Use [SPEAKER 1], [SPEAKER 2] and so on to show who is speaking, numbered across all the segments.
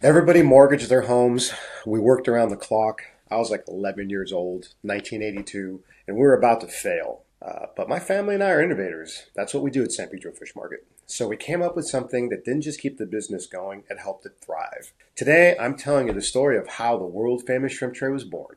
[SPEAKER 1] Everybody mortgaged their homes. We worked around the clock. I was like 11 years old, 1982, and we were about to fail. But my family and I are innovators. That's what we do at San Pedro Fish Market. So we came up with something that didn't just keep the business going, it helped it thrive. Today, I'm telling you the story of how the world famous shrimp tray was born.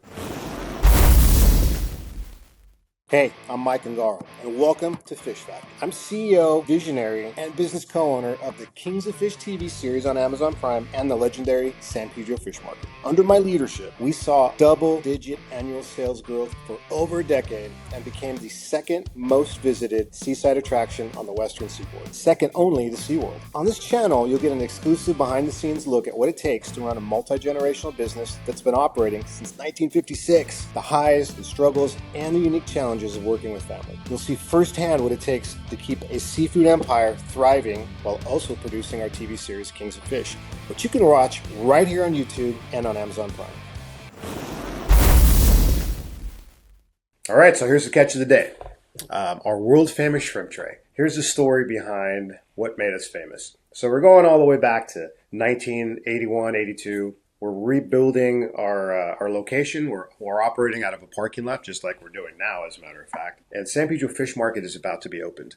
[SPEAKER 1] Hey, I'm Mike Ungaro, and welcome to Fish Fact. I'm CEO, visionary, and business co-owner of the Kings of Fish TV series on Amazon Prime and the legendary San Pedro Fish Market. Under my leadership, we saw double-digit annual sales growth for over a decade and became the second most visited seaside attraction on the Western Seaboard, second only to SeaWorld. On this channel, you'll get an exclusive behind-the-scenes look at what it takes to run a multi-generational business that's been operating since 1956, the highs, the struggles, and the unique challenges of working with family. You'll see firsthand what it takes to keep a seafood empire thriving while also producing our TV series Kings of Fish, which you can watch right here on YouTube and on Amazon Prime. All right, so here's the catch of the day. Our world famous shrimp tray. Here's the story behind what made us famous. So we're going all the way back to 1981, 82. We're rebuilding our location. We're operating out of a parking lot, just like we're doing now, as a matter of fact. And San Pedro Fish Market is about to be opened.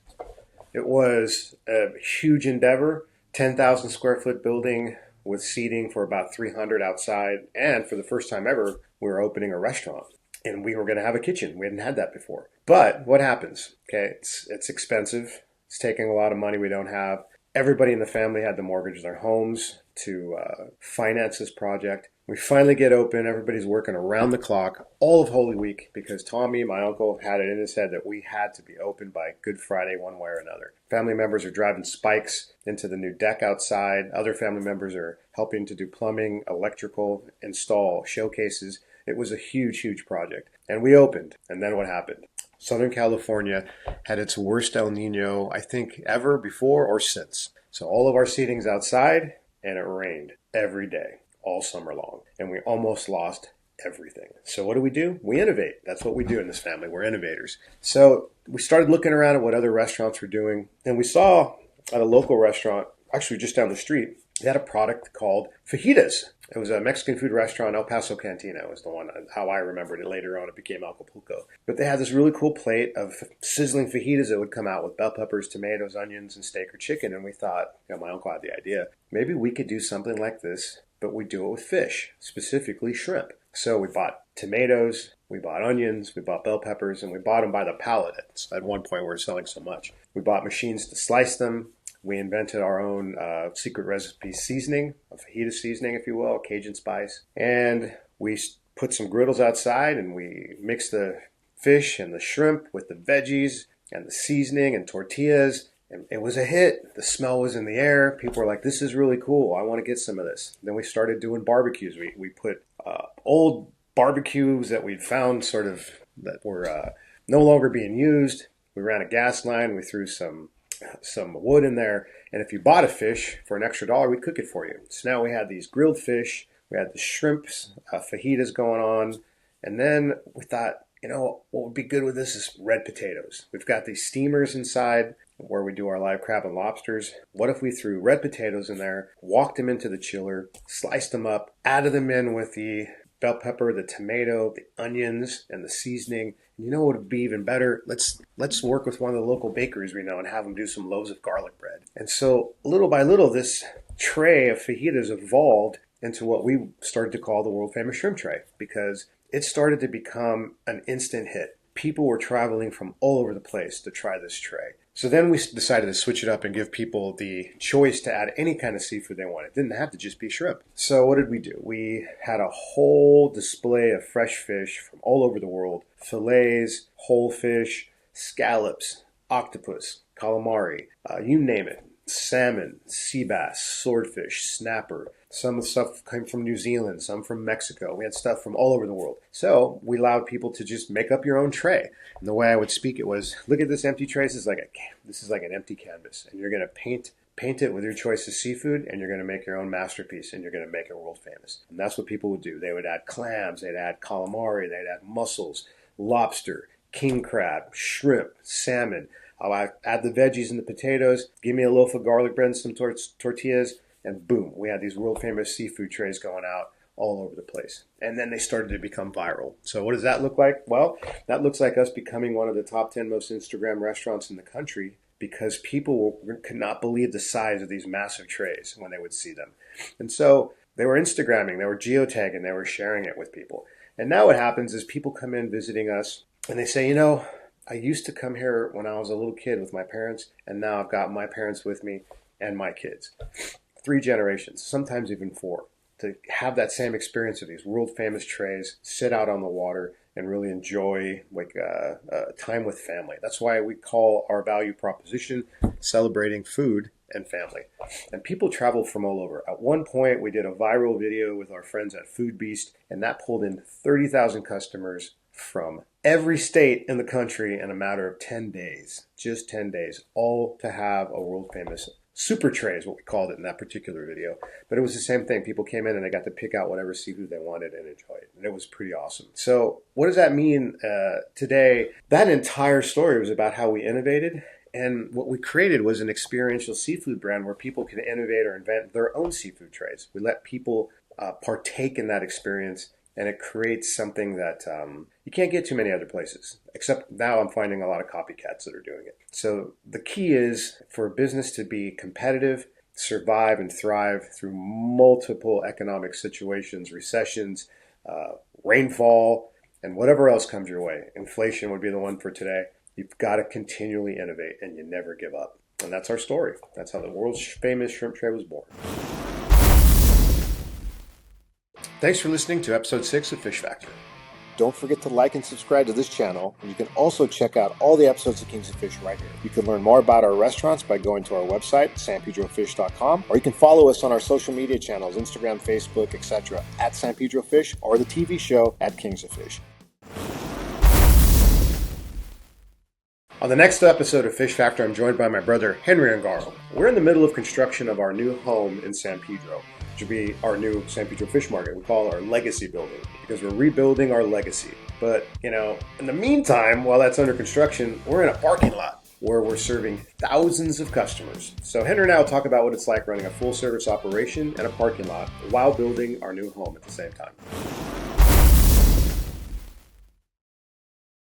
[SPEAKER 1] It was a huge endeavor, 10,000 square foot building with seating for about 300 outside. And for the first time ever, we were opening a restaurant. And we were going to have a kitchen. We hadn't had that before. But what happens? Okay, it's expensive. It's taking a lot of money we don't have. Everybody in the family had to mortgage their homes to finance this project. We finally get open. Everybody's working around the clock all of Holy Week because Tommy, my uncle, had it in his head that we had to be open by Good Friday one way or another. Family members are driving spikes into the new deck outside. Other family members are helping to do plumbing, electrical, install showcases. It was a huge, huge project. And we opened. And then what happened? Southern California had its worst El Niño, I think, ever before or since. So all of our seating's outside, and it rained every day, all summer long. And we almost lost everything. So what do? We innovate. That's what we do in this family. We're innovators. So we started looking around at what other restaurants were doing. And we saw at a local restaurant, actually just down the street, they had a product called fajitas. It was a Mexican food restaurant, El Paso Cantina was the one, how I remembered it. Later on, it became Acapulco. But they had this really cool plate of sizzling fajitas that would come out with bell peppers, tomatoes, onions, and steak or chicken. And we thought, my uncle had the idea, maybe we could do something like this, but we do it with fish, specifically shrimp. So we bought tomatoes, we bought onions, we bought bell peppers, and we bought them by the pallet. At one point, we were selling so much. We bought machines to slice them. We invented our own secret recipe seasoning, a fajita seasoning, if you will, a Cajun spice. And we put some griddles outside and we mixed the fish and the shrimp with the veggies and the seasoning and tortillas. And it was a hit. The smell was in the air. People were like, this is really cool. I want to get some of this. Then we started doing barbecues. We put old barbecues that we'd found sort of that were no longer being used. We ran a gas line. We threw some wood in there, and if you bought a fish for an extra $1, we'd cook it for you. So now we had these grilled fish, we had the shrimps, fajitas going on, and then we thought, what would be good with this is red potatoes. We've got these steamers inside where we do our live crab and lobsters. What if we threw red potatoes in there, walked them into the chiller, sliced them up, added them in with the bell pepper, the tomato, the onions, and the seasoning. You know what would be even better? Let's work with one of the local bakeries we know and have them do some loaves of garlic bread. And so little by little, this tray of fajitas evolved into what we started to call the world famous shrimp tray because it started to become an instant hit. People were traveling from all over the place to try this tray. So then we decided to switch it up and give people the choice to add any kind of seafood they wanted. It didn't have to just be shrimp. So what did we do? We had a whole display of fresh fish from all over the world. Fillets, whole fish, scallops, octopus, calamari, you name it. Salmon, sea bass, swordfish, snapper. Some of the stuff came from New Zealand, some from Mexico. We had stuff from all over the world. So we allowed people to just make up your own tray. And the way I would speak it was, look at this empty tray. This is like an empty canvas. And you're going to paint it with your choice of seafood, and you're going to make your own masterpiece, and you're going to make it world famous. And that's what people would do. They would add clams, they'd add calamari, they'd add mussels, lobster, king crab, shrimp, salmon. I'll add the veggies and the potatoes. Give me a loaf of garlic bread and some tortillas, and boom, we had these world famous seafood trays going out all over the place. And then they started to become viral. So what does that look like? Well, that looks like us becoming one of the top 10 most Instagram restaurants in the country because people could not believe the size of these massive trays when they would see them. And so they were Instagramming, they were geotagging, they were sharing it with people. And now what happens is people come in visiting us and they say, I used to come here when I was a little kid with my parents, and now I've got my parents with me and my kids. 3 generations, sometimes even 4, to have that same experience of these world famous trays, sit out on the water, and really enjoy time with family. That's why we call our value proposition celebrating food and family. And people travel from all over. At one point, we did a viral video with our friends at Food Beast, and that pulled in 30,000 customers from every state in the country in a matter of 10 days, just 10 days, all to have a world famous super tray is what we called it in that particular video. But it was the same thing. People came in and they got to pick out whatever seafood they wanted and enjoy it. And it was pretty awesome. So what does that mean today? That entire story was about how we innovated. And what we created was an experiential seafood brand where people can innovate or invent their own seafood trays. We let people partake in that experience, and it creates something that you can't get too many other places. Except now I'm finding a lot of copycats that are doing it. So the key is for a business to be competitive, survive and thrive through multiple economic situations, recessions, rainfall, and whatever else comes your way. Inflation would be the one for today. You've got to continually innovate, and you never give up. And that's our story. That's how the world's famous shrimp tray was born. Thanks for listening to episode 6 of Fish Factor. Don't forget to like and subscribe to this channel, and you can also check out all the episodes of Kings of Fish right here. You can learn more about our restaurants by going to our website, sanpedrofish.com, or you can follow us on our social media channels, Instagram, Facebook, etc., at San Pedro Fish, or the TV show at Kings of Fish. On the next episode of Fish Factor, I'm joined by my brother, Henry Ungaro. We're in the middle of construction of our new home in San Pedro, which will be our new San Pedro Fish Market. We call it our legacy building because we're rebuilding our legacy. But, in the meantime, while that's under construction, we're in a parking lot where we're serving thousands of customers. So Henry and I will talk about what it's like running a full-service operation in a parking lot while building our new home at the same time.